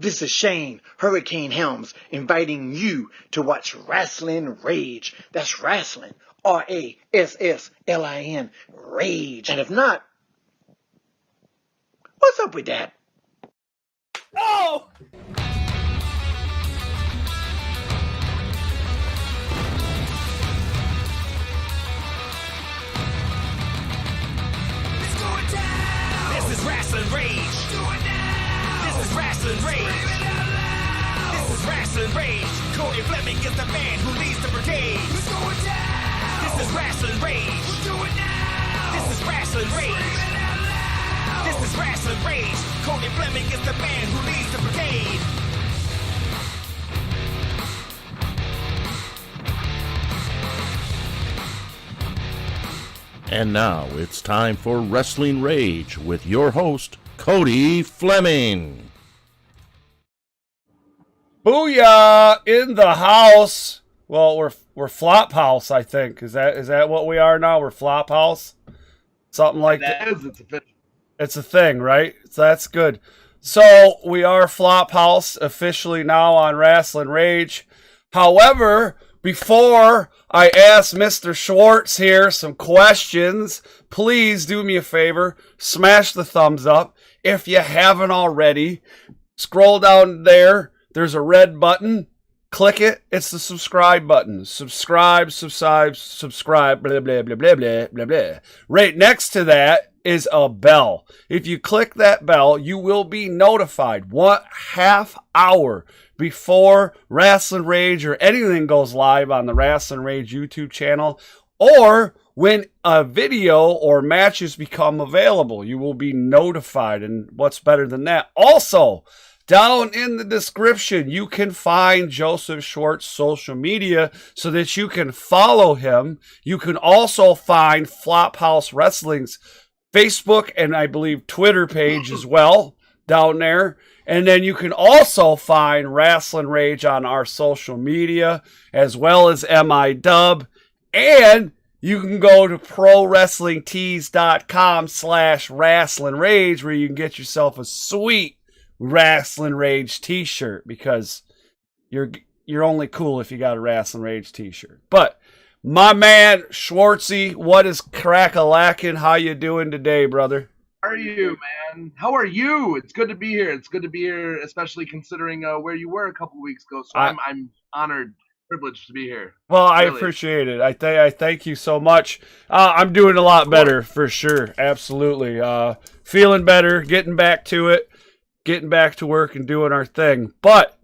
This is Shane, Hurricane Helms, inviting you to watch Rasslin Rage. That's Rasslin, Rasslin, Rage. And if not, what's up with that? Oh! This is Rasslin Rage. Do it now. This is Rasslin Rage. This is Rasslin Rage. Cody Fleming is the man who leads the brigade. Let's go down. This is Rasslin Rage. Do it now. This is Rasslin Rage. This is Rasslin Rage. Cody Fleming is the man who leads the brigade. And now it's time for Rasslin Rage with your host, Cody Fleming. Booyah! In the house. Well, we're Flophouse, I think. Is that what we are now? We're Flophouse? Something like that. It's a thing, right? So that's good. So we are Flophouse officially now on Rasslin Rage. However, before I ask Mr. Schwartz here some questions, please do me a favor, smash the thumbs up. If you haven't already, scroll down there. There's a red button. Click it. It's the subscribe button. Subscribe, blah, blah, blah, blah, blah, blah, blah. Right next to that is a bell. If you click that bell, you will be notified 1 half hour before Rasslin Rage or anything goes live on the Rasslin Rage YouTube channel, or when a video or matches become available, you will be notified. And what's better than that? Also, down in the description, you can find Joseph Schwarts' social media so that you can follow him. You can also find Flophouse Wrestling's Facebook and I believe Twitter page as well down there. And then you can also find Rasslin Rage on our social media as well as MIDub. And you can go to prowrestlingtees.com/Rasslin Rage where you can get yourself a sweet Rasslin Rage T-shirt because you're only cool if you got a Rasslin Rage T-shirt. But my man Schwartzy, what is crack-a-lackin'? How you doing today, brother? How are you, man? How are you? It's good to be here. It's good to be here, especially considering where you were a couple weeks ago. So I'm honored, privileged to be here. Well, I appreciate it. I thank you so much. I'm doing a lot better for sure. Absolutely. Feeling better, getting back to it, getting back to work and doing our thing. But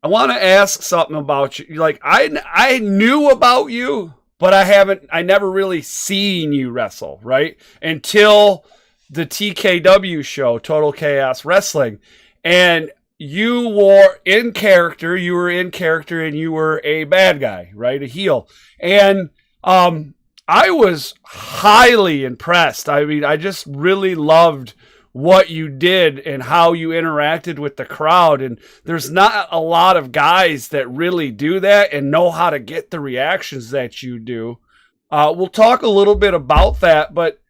I want to ask something about you. Like I knew about you, but I never really seen you wrestle, right? Until the TKW show, Total Chaos Wrestling. And you were in character and you were a bad guy, right? A heel. And I was highly impressed. I mean, I just really loved what you did and how you interacted with the crowd. And there's not a lot of guys that really do that and know how to get the reactions that you do. We'll talk a little bit about that, but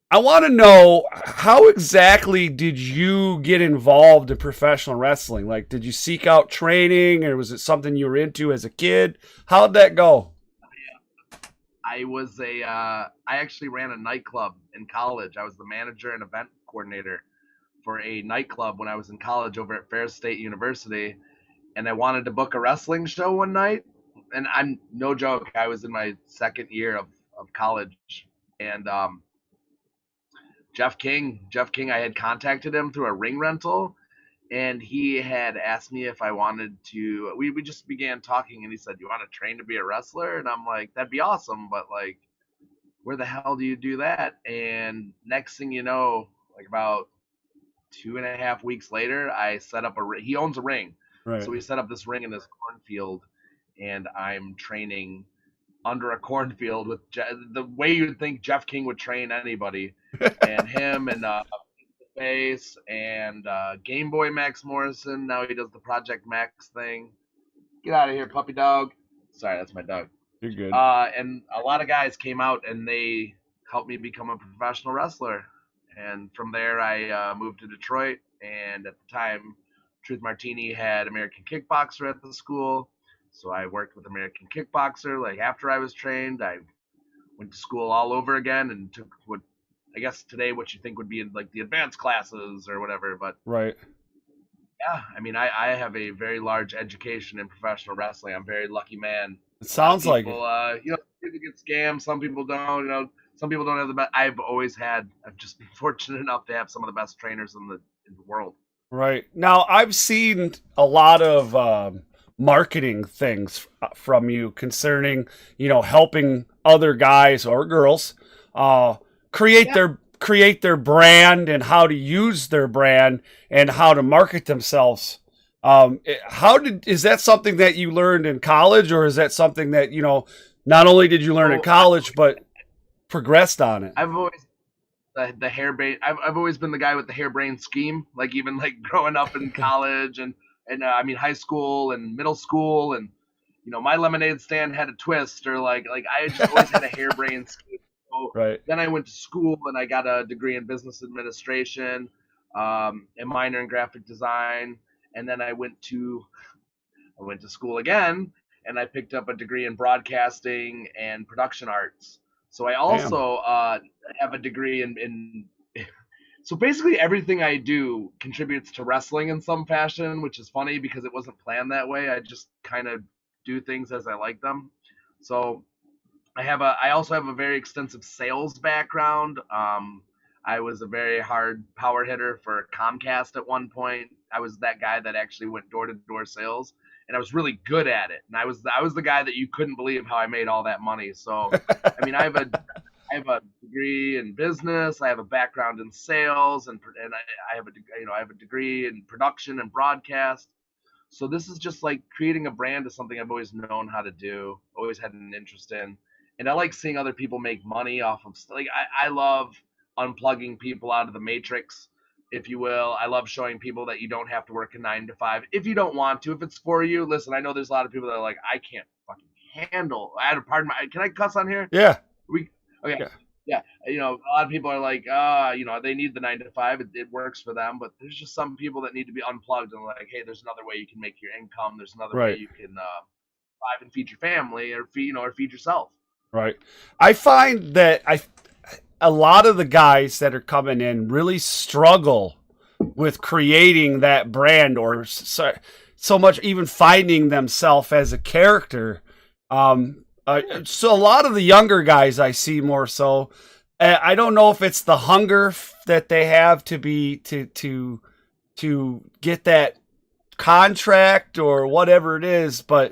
I want to know, how exactly did you get involved in professional wrestling? Like, did you seek out training, or was it something you were into as a kid? How'd that go? I actually ran a nightclub in college. I was the manager and event coordinator for a nightclub when I was in college over at Ferris State University. And I wanted to book a wrestling show one night. And I'm no joke, I was in my second year of college. And Jeff King, I had contacted him through a ring rental, and he had asked me if I wanted to, we just began talking, and he said, "You want to train to be a wrestler?" And I'm like, "That'd be awesome, but like, where the hell do you do that?" And next thing you know, like about 2.5 weeks later, I set up he owns a ring. Right. So we set up this ring in this cornfield, and I'm training under a cornfield with the way you'd think Jeff King would train anybody. And him and Face and Game Boy Max Morrison. Now he does the Project Max thing. Get out of here, puppy dog. Sorry, that's my dog. You're good. And a lot of guys came out and they helped me become a professional wrestler. And from there, I moved to Detroit. And at the time, Truth Martini had American Kickboxer at the school, so I worked with American Kickboxer. Like after I was trained, I went to school all over again and took what I guess today what you think would be like the advanced classes or whatever. But Right. yeah, I mean, I have a very large education in professional wrestling. I'm a very lucky man. It sounds People, like it. you know, people get scammed. Some people don't. You know, some people don't have the best. I've just been fortunate enough to have some of the best trainers in the world. Right. Now, I've seen a lot of marketing things from you concerning, helping other guys or girls create their brand and how to use their brand and how to market themselves. Is that something that you learned in college, or is that something that, not only did you learn in college, but progressed on it? I've always the harebrained. I've always been the guy with the harebrained scheme. Like even like growing up in college and I mean high school and middle school, and my lemonade stand had a twist, or like I just always had a harebrained scheme. So right. Then I went to school and I got a degree in business administration, a minor in graphic design, and then I went to school again and I picked up a degree in broadcasting and production arts. So I also have a degree in so basically everything I do contributes to wrestling in some fashion, which is funny because it wasn't planned that way. I just kind of do things as I like them. So I also have a very extensive sales background. I was a very hard power hitter for Comcast at one point. I was that guy that actually went door to door sales, and I was really good at it. And I was the guy that you couldn't believe how I made all that money. So, I mean, I have a degree in business. I have a background in sales, and I have a degree in production and broadcast. So this is just like creating a brand is something I've always known how to do, always had an interest in, and I like seeing other people make money off of like I love unplugging people out of the matrix, if you will. I love showing people that you don't have to work a 9 to 5 if you don't want to. If it's for you, listen. I know there's a lot of people that are like, I can't fucking handle. Can I cuss on here? Yeah. Okay. Yeah. A lot of people are like, they need the 9 to 5. It works for them, but there's just some people that need to be unplugged and like, hey, there's another way you can make your income. There's another way you can thrive and feed your family or feed yourself. Right. I find that a lot of the guys that are coming in really struggle with creating that brand, or so much even finding themselves as a character. So a lot of the younger guys I see more so. I don't know if it's the hunger that they have to get that contract or whatever it is, but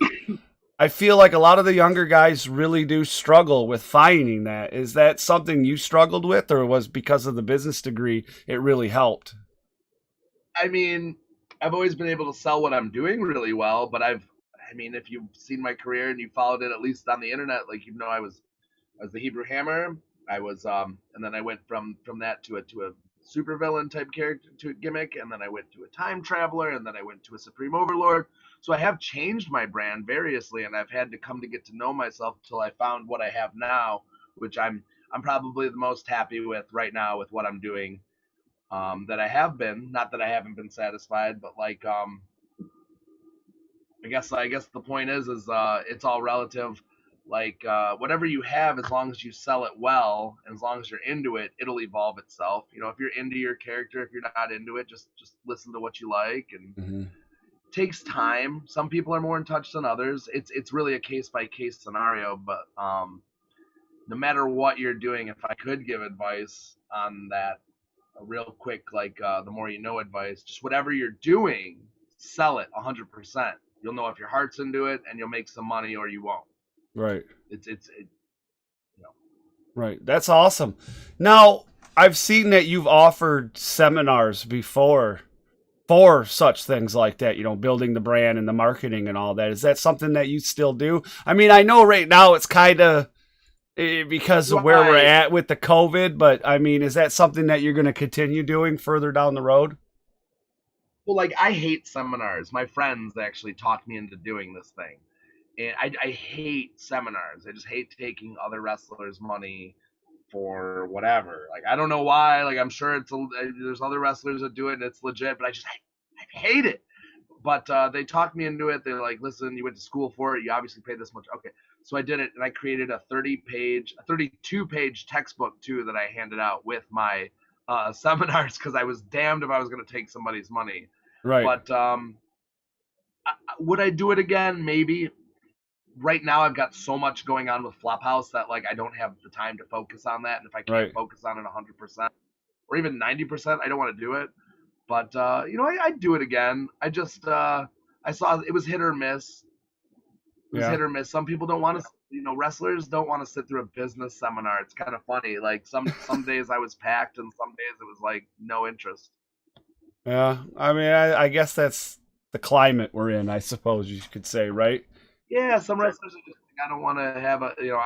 I feel like a lot of the younger guys really do struggle with finding that. Is that something you struggled with, or was because of the business degree it really helped? I mean, I've always been able to sell what I'm doing really well, but if you've seen my career and you followed it at least on the internet, like I was the Hebrew Hammer. I was and then I went from that to a supervillain type character, to a gimmick, and then I went to a time traveler, and then I went to a supreme overlord. So I have changed my brand variously, and I've had to come to get to know myself until I found what I have now, which I'm probably the most happy with right now with what I'm doing. That I have been, not that I haven't been satisfied, but like I guess the point is it's all relative. Like whatever you have, as long as you sell it well, and as long as you're into it, it'll evolve itself. If you're into your character, if you're not into it, just listen to what you like, and it takes time. Some people are more in touch than others. It's really a case by case scenario. But no matter what you're doing, if I could give advice on that, a real quick, like the more you know advice, just whatever you're doing, sell it 100%. You'll know if your heart's into it, and you'll make some money, or you won't. Right. It's Right. That's awesome. Now, I've seen that you've offered seminars before for such things like that, building the brand and the marketing and all that. Is that something that you still do? I mean, I know right now it's kind of because of where we're at with the COVID, but I mean, is that something that you're going to continue doing further down the road? Well, like I hate seminars. My friends actually talked me into doing this thing. And I hate seminars. I just hate taking other wrestlers' money for whatever. Like, I don't know why. Like, I'm sure there's other wrestlers that do it and it's legit, but I hate it. But they talked me into it. They're like, listen, you went to school for it. You obviously paid this much. Okay. So I did it, and I created a 32-page textbook, too, that I handed out with my seminars, because I was damned if I was going to take somebody's money. Right. But would I do it again? Maybe. Right now, I've got so much going on with Flophouse that, like, I don't have the time to focus on that. And if I can't focus on it 100% or even 90%, I don't want to do it. But, you know, I'd do it again. I just, I saw it was hit or miss. It was hit or miss. Some people don't want to, you know, wrestlers don't want to sit through a business seminar. It's kind of funny. Like, some days I was packed, and some days it was, like, no interest. Yeah. I mean, I guess that's the climate we're in, I suppose you could say, right? Yeah, some wrestlers are just like, I don't want to have a, you know,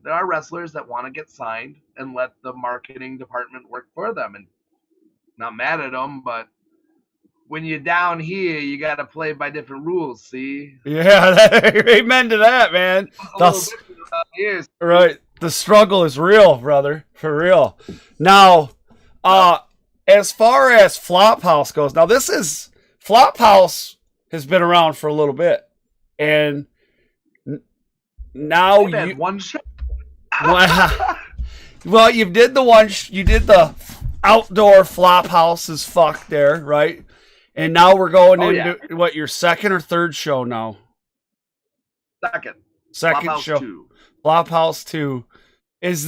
there are wrestlers that want to get signed and let the marketing department work for them. And not mad at them, but when you're down here, you got to play by different rules, see? Yeah, amen to that, man. Right. The struggle is real, brother. For real. Now, as far as Flophouse goes, now Flophouse has been around for a little bit. And now you had one show. Well, you did the outdoor Flophouse as fuck there, right? And now we're going into what, your second or third show now? Second Flophouse show. 2. Flophouse 2. Was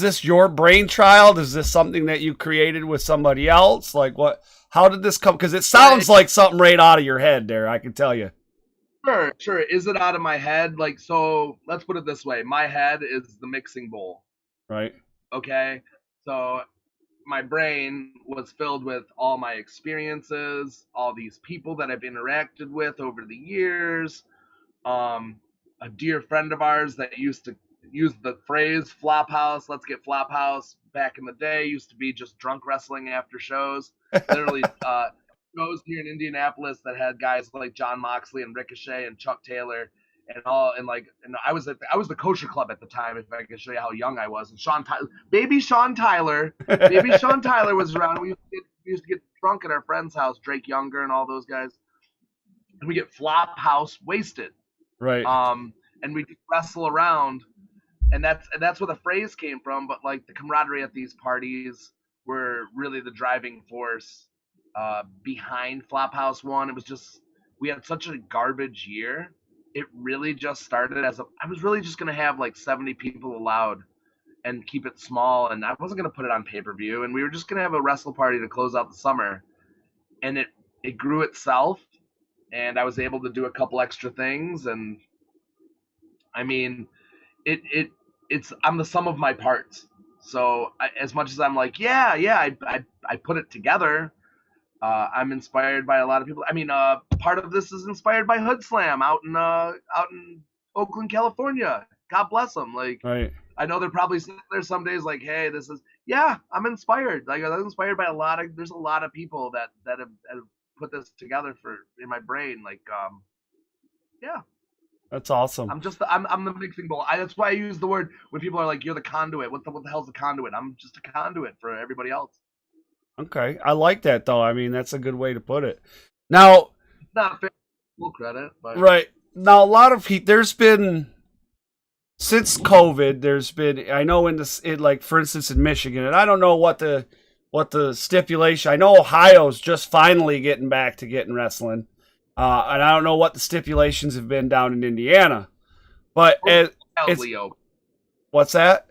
this your brainchild? Is this something that you created with somebody else? Like what? How did this come? Because it sounds like something right out of your head there, I can tell you. Sure. Is it out of my head? Like, so let's put it this way. My head is the mixing bowl. Right. Okay. So my brain was filled with all my experiences, all these people that I've interacted with over the years. A dear friend of ours that used to use the phrase Flophouse, let's get Flophouse, back in the day, used to be just drunk wrestling after shows. Literally, shows here in Indianapolis that had guys like John Moxley and Ricochet and Chuck Taylor and I was the kosher club at the time, if I can show you how young I was. And baby Sean Tyler was around. We used to get drunk at our friend's house, Drake Younger and all those guys, and we get Flophouse wasted, right? And we wrestle around, and that's where the phrase came from. But like the camaraderie at these parties were really the driving force behind Flophouse 1. It was just, we had such a garbage year. It really just started I was really just going to have like 70 people allowed and keep it small. And I wasn't going to put it on pay-per-view. And we were just going to have a wrestle party to close out the summer. And it grew itself. And I was able to do a couple extra things. And I mean, I'm the sum of my parts. So as much as I'm like, I put it together. I'm inspired by a lot of people. I mean, part of this is inspired by Hood Slam out in Oakland, California. God bless them. Like, right. I know they're probably sitting there some days like, hey, this is, I'm inspired. Like, I'm inspired by there's a lot of people that have put this together in my brain. Like, That's awesome. I'm the mixing bowl. That's why I use the word when people are like, you're the conduit. What the hell's the conduit? I'm just a conduit for everybody else. Okay, I like that though. I mean, that's a good way to put it. Now, not fair, full credit, but right now, a lot of people. There's been since COVID. There's been, I know like for instance in Michigan, and I don't know what the stipulation. I know Ohio's just finally getting back to getting wrestling, and I don't know what the stipulations have been down in Indiana. But wildly open. What's that?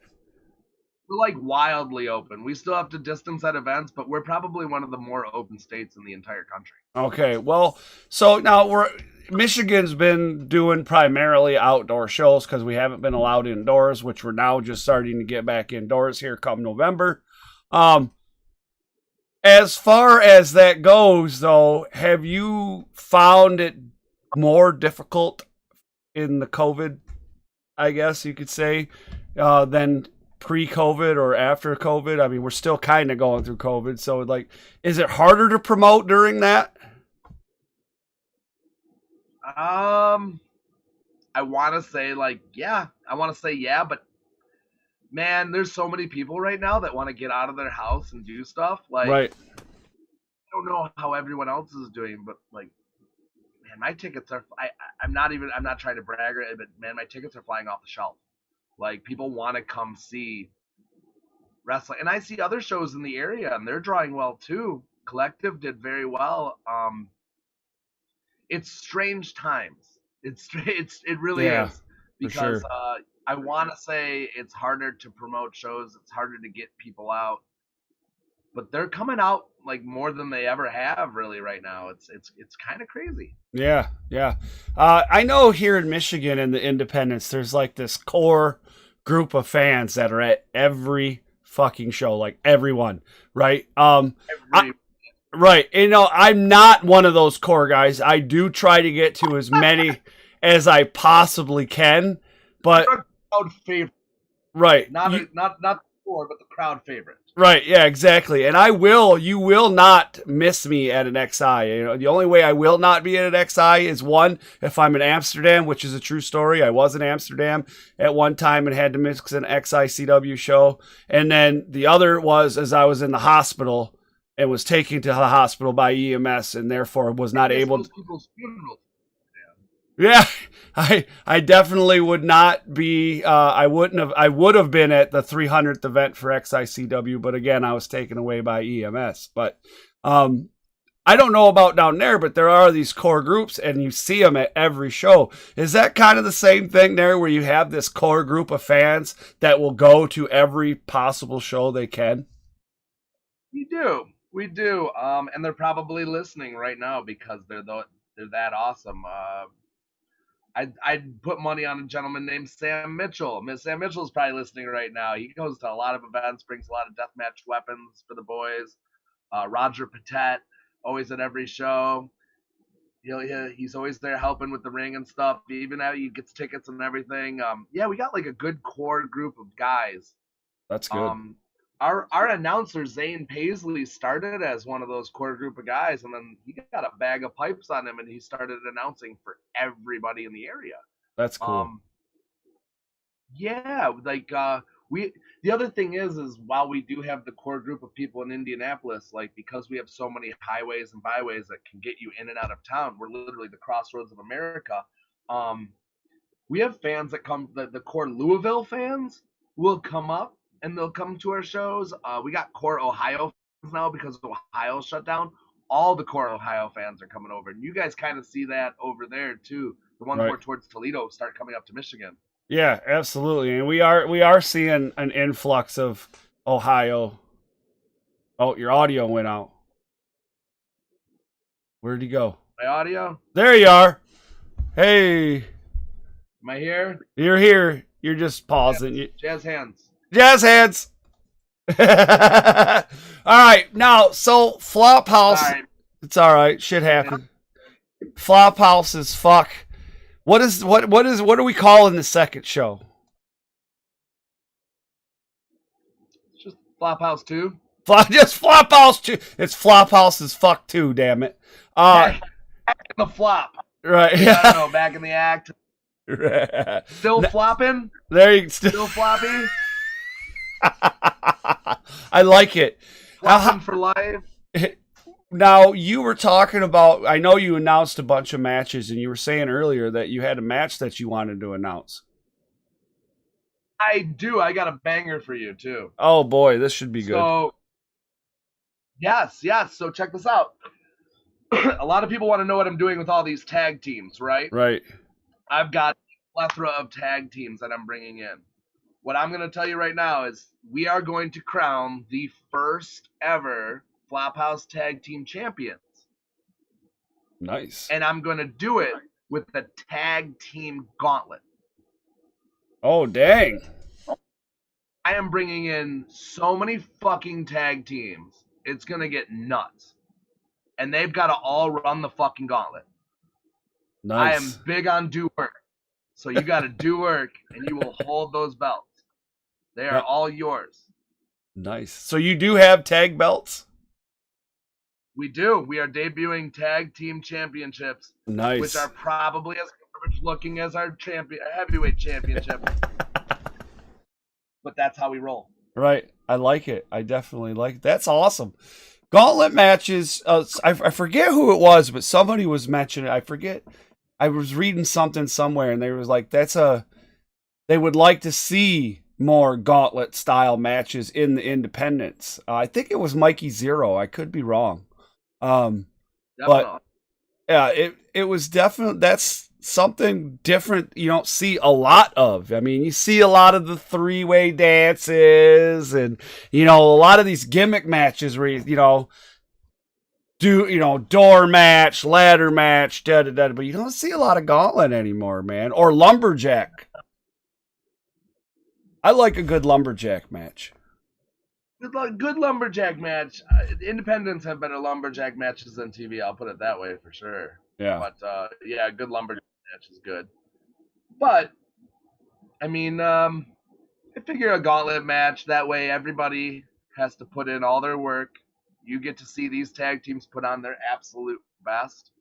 We're like wildly open. We still have to distance at events, but we're probably one of the more open states in the entire country. Okay, well, so now Michigan's been doing primarily outdoor shows because we haven't been allowed indoors, which we're now just starting to get back indoors here come November. As far as that goes, though, have you found it more difficult in the COVID, I guess you could say, than pre-COVID or after COVID? I mean, we're still kind of going through COVID, so like, is it harder to promote during that? I want to say but man, there's so many people right now that want to get out of their house and do stuff. Like, right. I don't know how everyone else is doing, but like, man, my tickets are. I'm not trying to brag, but man, my tickets are flying off the shelf. Like, people want to come see wrestling, and I see other shows in the area, and they're drawing well too. Collective did very well. It's strange times. It really is, because sure. I want to say it's harder to promote shows. It's harder to get people out, but they're coming out like more than they ever have really right now. It's kind of crazy. Yeah. I know here in Michigan in the independents, there's like this core group of fans that are at every fucking show, like everyone, right? Right. You know, I'm not one of those core guys. I do try to get to as many as I possibly can, but crowd favorite. Right. Not the core, but the crowd favorite. Right, yeah, exactly. And you will not miss me at an XI. You know, the only way I will not be at an XI is, one, if I'm in Amsterdam, which is a true story. I was in Amsterdam at one time and had to miss an XICW show. And then the other was as I was in the hospital and was taken to the hospital by EMS and therefore was not able to. People's funerals. Yeah, I definitely would not be. I would have been at the 300th event for XICW, but again, I was taken away by EMS. But I don't know about down there, but there are these core groups, and you see them at every show. Is that kind of the same thing there, where you have this core group of fans that will go to every possible show they can? We do, and they're probably listening right now because they're that awesome. I'd put money on a gentleman named Sam Mitchell. Sam Mitchell's probably listening right now. He goes to a lot of events, brings a lot of deathmatch weapons for the boys. Roger Patet, always at every show. He's always there helping with the ring and stuff. Even how he gets tickets and everything. Yeah, we got like a good core group of guys. That's good. Our announcer, Zane Paisley, started as one of those core group of guys, and then he got a bag of pipes on him, and he started announcing for everybody in the area. That's cool. Yeah, like the other thing is while we do have the core group of people in Indianapolis, like, because we have so many highways and byways that can get you in and out of town, we're literally the crossroads of America. We have fans that come, the core Louisville fans will come up, and they'll come to our shows. We got core Ohio fans now because Ohio shut down. All the core Ohio fans are coming over. And you guys kind of see that over there, too. The ones more towards Toledo start coming up to Michigan. Yeah, absolutely. And we are seeing an influx of Ohio. Oh, your audio went out. Where'd you go? My audio? There you are. Hey. Am I here? You're here. You're just pausing. Jazz hands. Jazz hands. All right, now, so Flophouse. Sorry. It's all right. Shit happened. Flophouse is fuck. What are we calling the second show? It's just Flophouse 2. Just Flophouse 2. It's Flophouse is fuck 2, damn it. Back in the flop. Right. I don't know, back in the act. Still flopping? There you still floppy? I like it. Flopping for life. Now, you were talking about, I know you announced a bunch of matches, and you were saying earlier that you had a match that you wanted to announce. I do. I got a banger for you, too. Oh, boy, this should be good. So, yes. So check this out. A lot of people want to know what I'm doing with all these tag teams, right? Right. I've got a plethora of tag teams that I'm bringing in. What I'm going to tell you right now is we are going to crown the first ever Flophouse Tag Team Champions. Nice. And I'm going to do it with the Tag Team Gauntlet. Oh, dang. I am bringing in so many fucking tag teams. It's going to get nuts. And they've got to all run the fucking gauntlet. Nice. I am big on do work. So you got to do work, and you will hold those belts. They are all yours. Nice. So you do have tag belts? We do. We are debuting tag team championships. Nice. Which are probably as garbage looking as our heavyweight championship. But that's how we roll. Right. I like it. I definitely like it. That's awesome. Gauntlet matches. I forget who it was, but somebody was mentioning. I forget. I was reading something somewhere, and they was like, they would like to see more gauntlet style matches in the independents. I think it was Mikey Zero. I could be wrong. But yeah, it was definitely, that's something different you don't see a lot of. I mean, you see a lot of the 3-way dances and, a lot of these gimmick matches where, door match, ladder match, but you don't see a lot of gauntlet anymore, man. Or lumberjack. I like a good lumberjack match. Good lumberjack match. Independents have better lumberjack matches than TV. I'll put it that way for sure. Yeah. But good lumberjack match is good. But I mean, I figure a gauntlet match, that way everybody has to put in all their work. You get to see these tag teams put on their absolute best.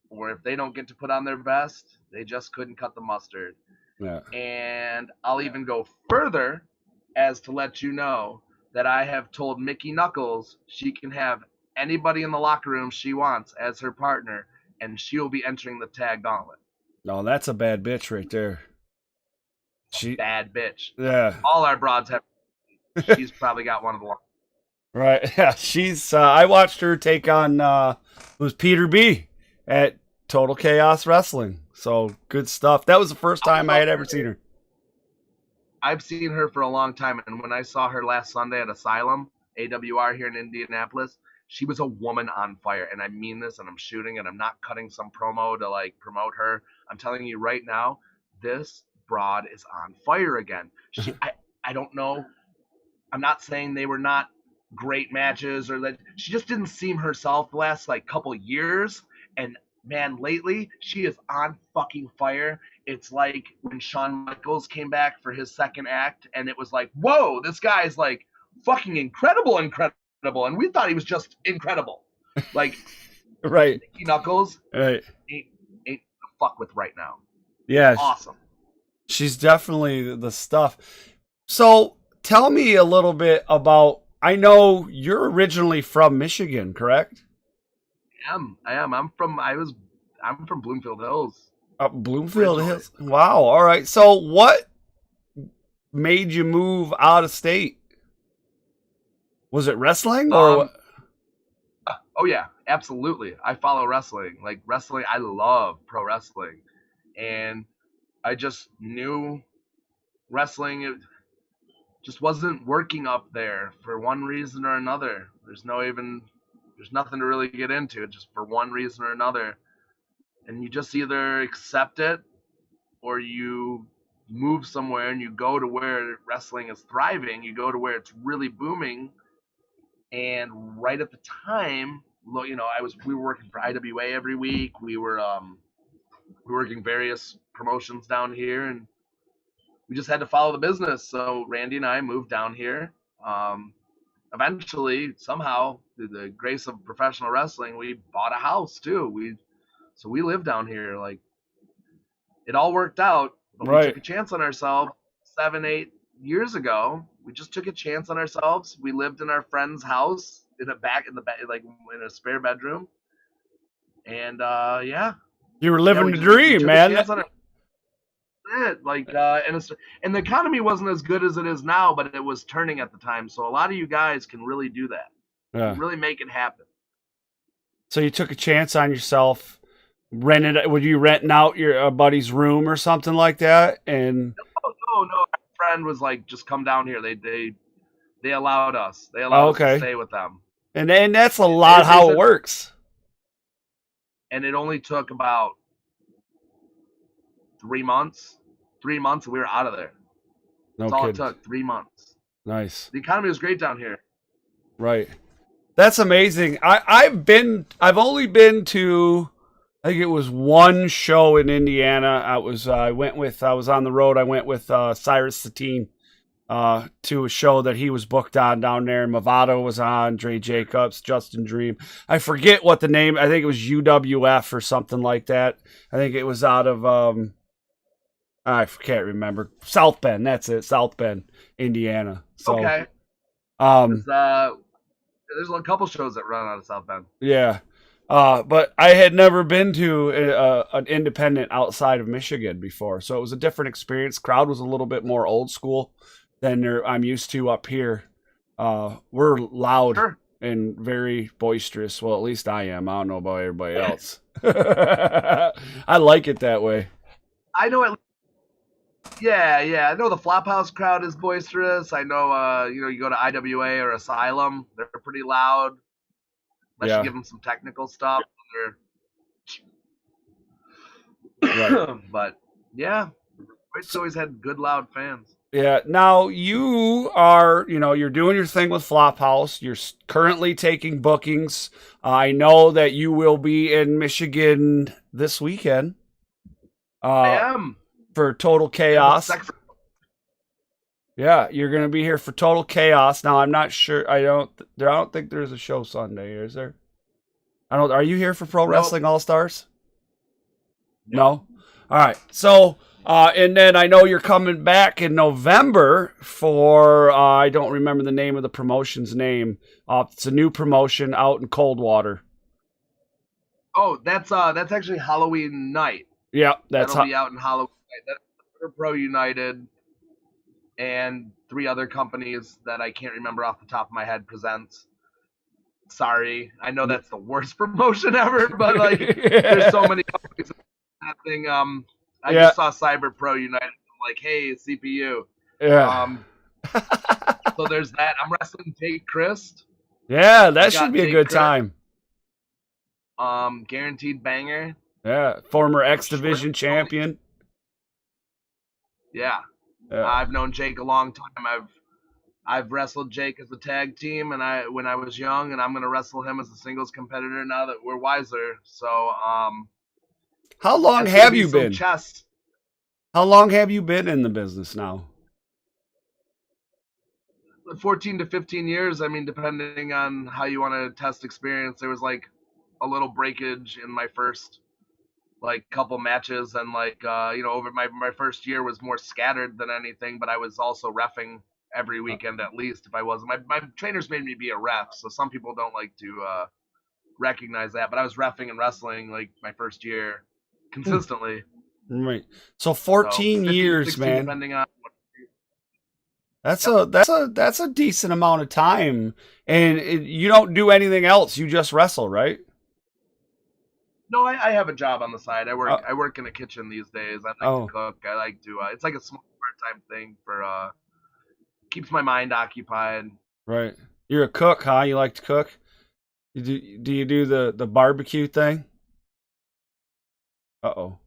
Or if they don't get to put on their best, they just couldn't cut the mustard. Yeah. And I'll even go further as to let you know that I have told Mickey Knuckles she can have anybody in the locker room she wants as her partner, and she'll be entering the tag gauntlet. No, that's a bad bitch right there. Bad bitch. Yeah. All our broads have. She's probably got one of the. Right. Yeah. She's. I watched her take on. It was Peter B at Total Chaos Wrestling. So good stuff. That was the first time I had ever seen her. I've seen her for a long time, and when I saw her last Sunday at Asylum, AWR here in Indianapolis, she was a woman on fire. And I mean this, and I'm shooting, and I'm not cutting some promo to like promote her. I'm telling you right now, this broad is on fire again. I don't know. I'm not saying they were not great matches or that she just didn't seem herself the last like couple years. And man, lately she is on fucking fire. It's like when Shawn Michaels came back for his second act, and it was like, whoa, this guy's like fucking incredible, and we thought he was just incredible. Like, right, Mickey Knuckles, right, ain't to fuck with right now. Yeah, awesome. She's definitely the stuff. So tell me a little bit about. I know you're originally from Michigan, correct? I am. I'm from Bloomfield Hills. Bloomfield Hills. Wow. All right. So what made you move out of state? Was it wrestling or what? Oh yeah, absolutely. I follow wrestling. Like wrestling, I love pro wrestling. And I just knew wrestling it just wasn't working up there for one reason or another. There's nothing to really get into, just for one reason or another. And you just either accept it or you move somewhere and you go to where wrestling is thriving. You go to where it's really booming. And right at the time, we were working for IWA every week. We were working various promotions down here, and we just had to follow the business. So Randy and I moved down here. Eventually, somehow, through the grace of professional wrestling, we bought a house too. So we live down here. Like, it all worked out, but right. We took a chance on ourselves 7-8 years ago. We just took a chance on ourselves. We lived in our friend's house in the back, like in a spare bedroom. And yeah. You were living the dream, man. And the economy wasn't as good as it is now, but it was turning at the time. So a lot of you guys can really do that. Yeah. Really make it happen. So you took a chance on yourself. Were you renting out your buddy's room or something like that? And no. Our friend was like, just come down here. They allowed us. They allowed us to stay with them. And that's a lot how it works. And it only took about 3 months. 3 months, and we were out of there. That's all it took. 3 months. Nice. The economy was great down here. Right. That's amazing. I've only been to, I think it was one show in Indiana. I was on the road. I went with Cyrus Satine to a show that he was booked on down there. Movado was on, Dre Jacobs, Justin Dream. I forget what the name. I think it was UWF or something like that. I think it was out of I can't remember. South Bend. That's it. South Bend, Indiana. So, okay. There's a couple shows that run out of South Bend. Yeah. But I had never been to an independent outside of Michigan before, so it was a different experience. Crowd was a little bit more old school than I'm used to up here. We're loud and very boisterous. Well, at least I am. I don't know about everybody else. I like it that way. I know it. Yeah. I know the Flophouse crowd is boisterous. I know, you go to IWA or Asylum, they're pretty loud. Unless you give them some technical stuff. Right. But yeah, it's always had good loud fans. Yeah. Now you are, you're doing your thing with Flophouse. You're currently taking bookings. I know that you will be in Michigan this weekend. I am. For Total Chaos. Yeah, you're going to be here for Total Chaos. Now, I'm not sure. I don't think there's a show Sunday, is there? Are you here for Pro Wrestling All-Stars? No. All right. So, and then I know you're coming back in November for, I don't remember the name of the promotion's name. It's a new promotion out in Coldwater. Oh, that's actually Halloween night. Yeah, that'll be out in Halloween night. That's Pro United and 3 other companies that I can't remember off the top of my head presents. Sorry, I know that's the worst promotion ever, but there's so many companies. That thing. I just saw Cyber Pro United. I'm like, hey, CPU. Yeah. So there's that. I'm wrestling Jake Christ. Yeah, that should be a good time. Guaranteed Banger. Yeah, former X Division champion. Yeah. I've known Jake a long time. I've wrestled Jake as a tag team, and when I was young, and I'm gonna wrestle him as a singles competitor now that we're wiser. So, how long have you been? How long have you been in the business now? 14 to 15 years. I mean, depending on how you want to test experience. There was a little breakage in my first couple matches, and over my first year was more scattered than anything, but I was also reffing every weekend at least. If I wasn't, my trainers made me be a ref, so some people don't like to recognize that, but I was reffing and wrestling my first year consistently. Right. So 14 years, 16, man. Depending on that's a decent amount of time, and you don't do anything else. You just wrestle, right? No, I have a job on the side. I work in a kitchen these days. I like to cook. I like to. It's like a small part-time thing for keeps my mind occupied. Right. You're a cook, huh? You like to cook? Do you do the barbecue thing? Uh-oh.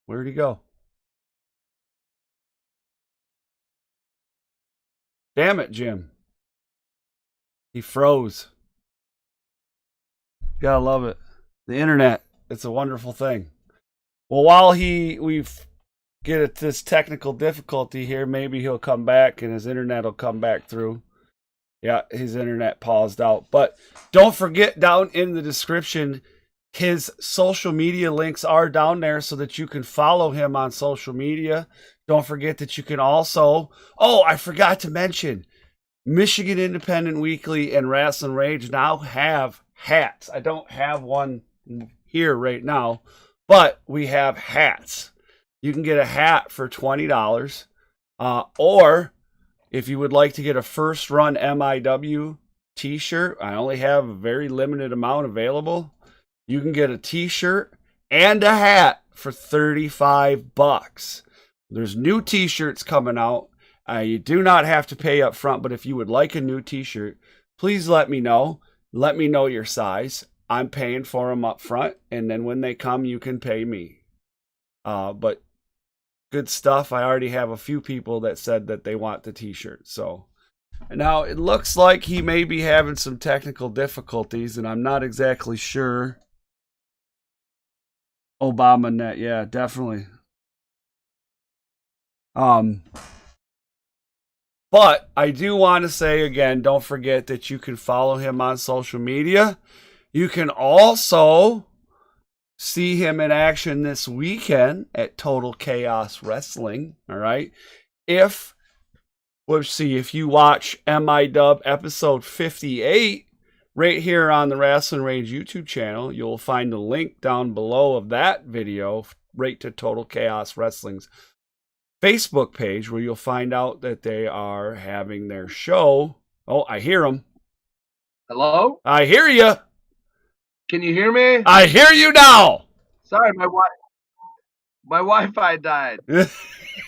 Where'd he go? Damn it, Jim. He froze. Gotta love it. The internet. It's a wonderful thing. Well, while we get at this technical difficulty here, maybe he'll come back and his internet will come back through. Yeah, his internet paused out. But don't forget, down in the description, his social media links are down there so that you can follow him on social media. Don't forget that you can also... Oh, I forgot to mention, Michigan Independent Weekly and Rasslin Rage now have hats. I don't have one here right now, but we have hats. You can get a hat for $20, or if you would like to get a first run MIW T-shirt, I only have a very limited amount available. You can get a T-shirt and a hat for $35. There's new T-shirts coming out. You do not have to pay up front, but if you would like a new T-shirt, please let me know. Let me know your size. I'm paying for them up front, and then when they come, you can pay me. But good stuff. I already have a few people that said that they want the T-shirt. So now it looks like he may be having some technical difficulties, and I'm not exactly sure. Obama net, yeah, definitely. But I do want to say again, don't forget that you can follow him on social media. You can also see him in action this weekend at Total Chaos Wrestling. All right. If you watch MIW episode 58, right here on the Rasslin Rage YouTube channel, you'll find a link down below of that video right to Total Chaos Wrestling's Facebook page, where you'll find out that they are having their show. Oh, I hear them. Hello? I hear you. Can you hear me? I hear you now. Sorry, my Wi-Fi died.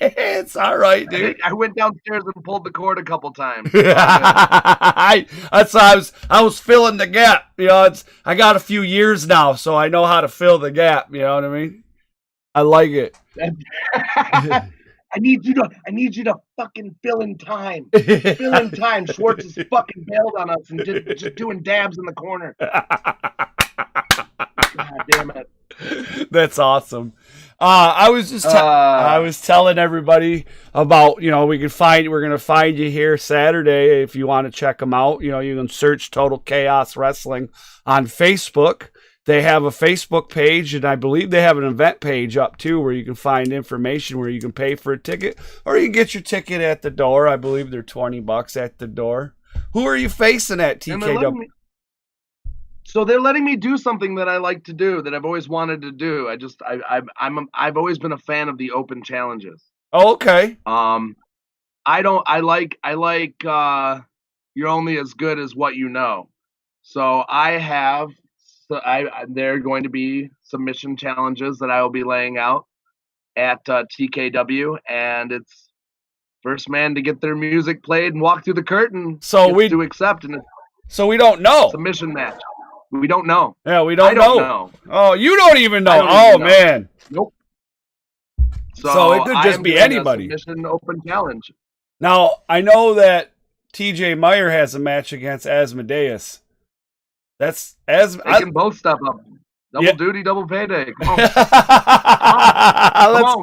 It's all right, dude. I went downstairs and pulled the cord a couple times. I was filling the gap. You know, I got a few years now, so I know how to fill the gap. You know what I mean? I like it. I need you to fucking fill in time. Fill in time. Schwartz is fucking bailed on us and just doing dabs in the corner. God damn it. That's awesome. I was telling everybody about, you know, we're going to find you here Saturday if you want to check them out. You know, you can search Total Chaos Wrestling on Facebook. They have a Facebook page, and I believe they have an event page up too, where you can find information where you can pay for a ticket, or you can get your ticket at the door. I believe they're $20 at the door. Who are you facing at TKW? So they're letting me do something that I like to do, that I've always wanted to do. I've always been a fan of the open challenges. Oh, okay. I like you're only as good as what you know. So there are going to be submission challenges that I will be laying out at TKW, and it's first man to get their music played and walk through the curtain. So we to accept, and so we don't know submission match. We don't know. Yeah, we don't know. Oh, you don't even know. Man. Nope. So it could just be anybody. Submission open challenge. Now I know that TJ Meyer has a match against Asmodeus. That's They can both step up. Double duty, double payday. Come on.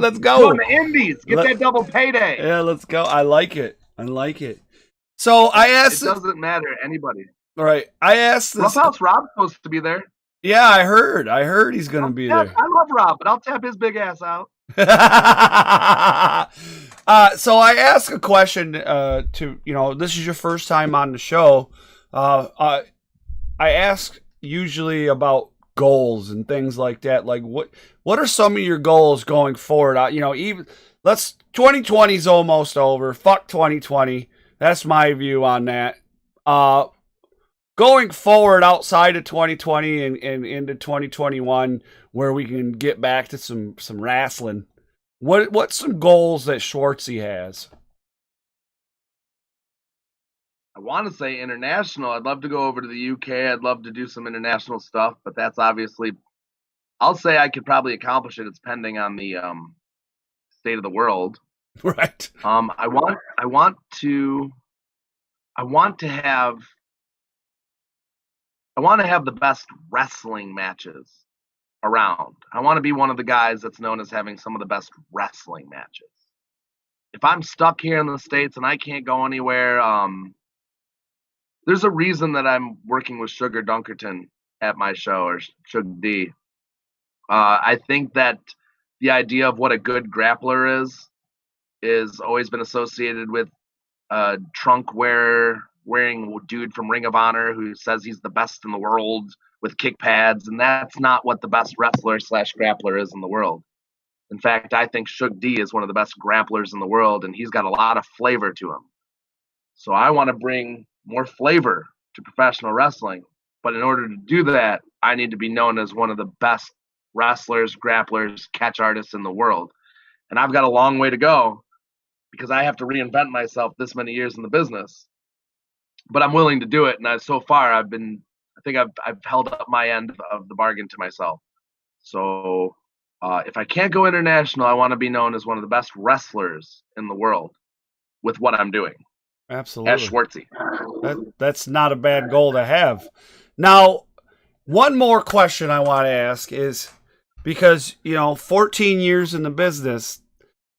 Let's go. Go on the Indies. Get that double payday. Yeah, let's go. I like it. So I asked. It doesn't matter. Anybody. All right. I asked this. Flophouse Rob's supposed to be there. Yeah, I heard he's going to be there. I love Rob, but I'll tap his big ass out. So I asked a question to, you know, this is your first time on the show. I ask usually about goals and things like that. Like what are some of your goals going forward? You know, 2020's almost over. Fuck 2020. That's my view on that. Going forward outside of 2020 and into 2021, where we can get back to some wrestling. What's some goals that Schwartzy has? I want to say international. I'd love to go over to the UK. I'd love to do some international stuff, but that's obviously, I'll say I could probably accomplish it. It's pending on the state of the world. Right. I want to have the best wrestling matches around. I want to be one of the guys that's known as having some of the best wrestling matches. If I'm stuck here in the States and I can't go anywhere, there's a reason that I'm working with Sugar Dunkerton at my show, or Shug D. I think that the idea of what a good grappler is always been associated with a trunk wearing dude from Ring of Honor who says he's the best in the world with kick pads, and that's not what the best wrestler / grappler is in the world. In fact, I think Shug D is one of the best grapplers in the world, and he's got a lot of flavor to him. So I want to bring more flavor to professional wrestling, but in order to do that, I need to be known as one of the best wrestlers, grapplers, catch artists in the world. And I've got a long way to go because I have to reinvent myself this many years in the business. But I'm willing to do it, and so far I think I've held up my end of the bargain to myself. So if I can't go international, I want to be known as one of the best wrestlers in the world with what I'm doing. Absolutely. As Schwartzy. That's not a bad goal to have. Now, one more question I want to ask is, because, 14 years in the business,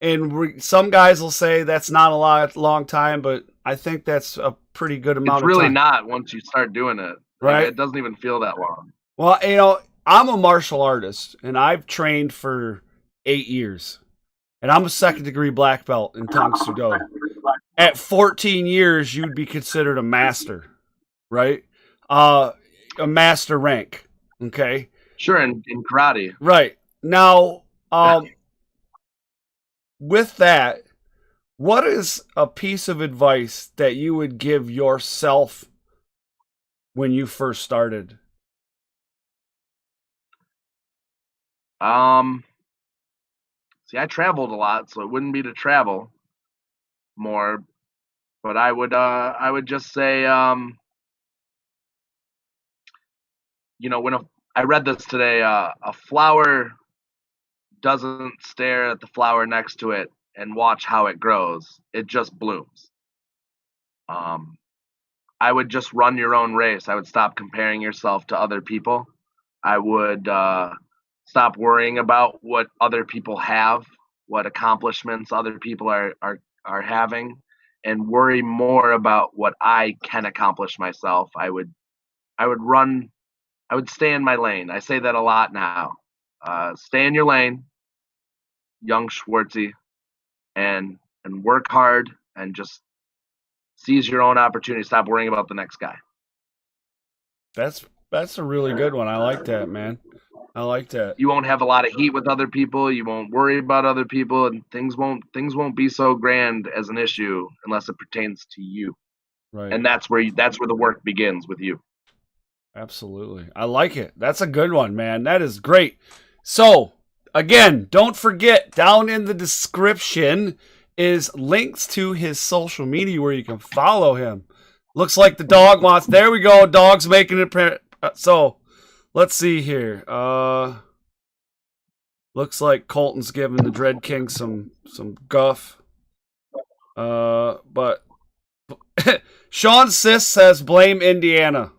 and some guys will say that's not a long time, but I think that's a pretty good amount of time. It's really not once you start doing it. Right. Like, it doesn't even feel that long. Well, I'm a martial artist, and I've trained for 8 years. And I'm a second-degree black belt in Tang Soo Do. At 14 years, you'd be considered a master, right? a master rank. Okay. Sure, in karate. Right. Now, with that, what is a piece of advice that you would give yourself when you first started? See, I traveled a lot, so it wouldn't be to travel more, but I would just say, when I read this today, a flower doesn't stare at the flower next to it and watch how it grows. It just blooms. I would just run your own race. I would stop comparing yourself to other people. I would stop worrying about what other people have, what accomplishments other people are having, and worry more about what I can accomplish myself. I would stay in my lane. I say that a lot now. Stay in your lane, young Schwartzy, and work hard and just seize your own opportunity. Stop worrying about the next guy. That's a really good one. I like that, man. I like that. You won't have a lot of heat with other people. You won't worry about other people, and things won't be so grand as an issue unless it pertains to you. Right. And that's where the work begins with you. Absolutely. I like it. That's a good one, man. That is great. So, again, don't forget, down in the description is links to his social media where you can follow him. Looks like the dog wants... There we go. Dog's making it... So, let's see here. Looks like Colton's giving the Dread King some guff. But... Sean Sis says, blame Indiana.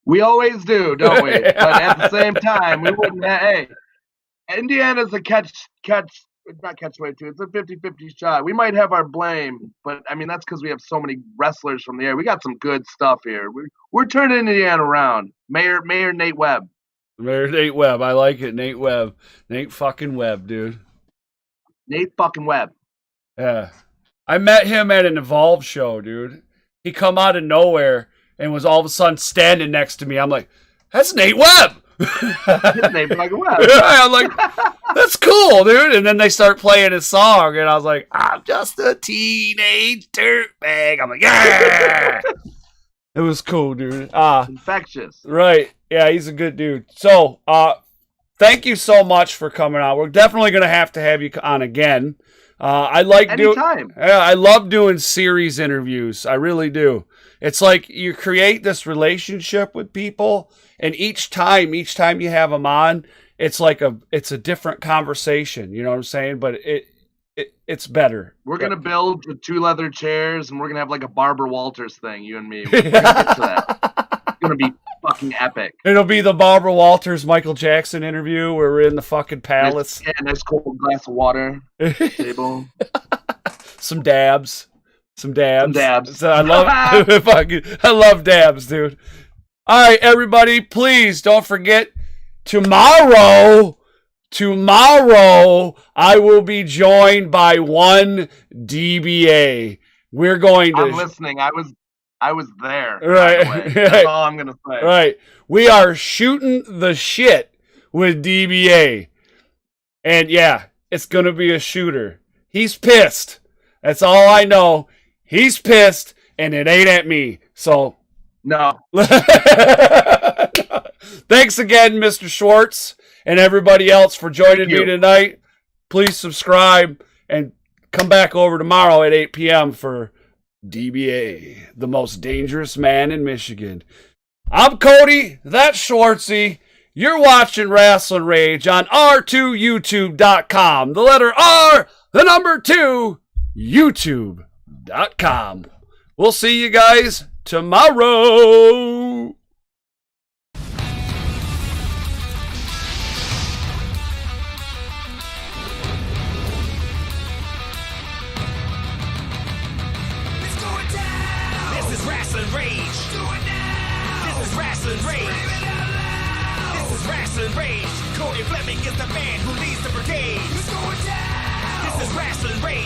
We always do, don't we? But at the same time, we wouldn't. Hey, Indiana's a not catch 22. It's a 50-50 shot. We might have our blame, but I mean that's because we have so many wrestlers from the area. We got some good stuff here. We're turning Indiana around. Mayor Nate Webb. Mayor Nate Webb. I like it. Nate Webb. Nate fucking Webb, dude. Nate fucking Webb. Yeah. I met him at an Evolve show, dude. He come out of nowhere and was all of a sudden standing next to me. I'm like, that's Nate Webb. His name's like Webb. I'm like, that's cool, dude. And then they start playing his song, and I was like, I'm just a teenage dirtbag. I'm like, yeah. It was cool, dude. Infectious. Right. Yeah, he's a good dude. So, thank you so much for coming on. We're definitely going to have you on again. I love doing series interviews. I really do. It's like you create this relationship with people, and each time you have them on, it's like it's a different conversation. You know what I'm saying? But it's better. We're gonna build the 2 leather chairs, and we're gonna have like a Barbara Walters thing. You and me. We're gonna get to that. It's gonna be fucking epic. It'll be the Barbara Walters Michael Jackson interview where we're in the fucking palace. Nice cold glass of water. Table. Some dabs. So I love dabs, dude. All right, everybody, please don't forget tomorrow I will be joined by one DBA. We're going to... I'm listening. I was there. Right. That's all I'm going to say. Right. We are shooting the shit with DBA. And yeah, it's going to be a shooter. He's pissed. That's all I know. He's pissed, and it ain't at me. So, no. Thanks again, Mr. Schwartz, and everybody else for joining me tonight. Please subscribe and come back over tomorrow at 8 p.m. for DBA, the most dangerous man in Michigan. I'm Cody. That's Schwartzy. You're watching Rasslin Rage on r2youtube.com. The letter R, the number 2, YouTube.com. We'll see you guys tomorrow. It's going down. This is Rasslin Rage. Do it now. This is Rasslin Rage. Scream it out loud. This is Rasslin Rage. Cody Fleming is the man who leads the brigade. It's going down. This is Rasslin Rage.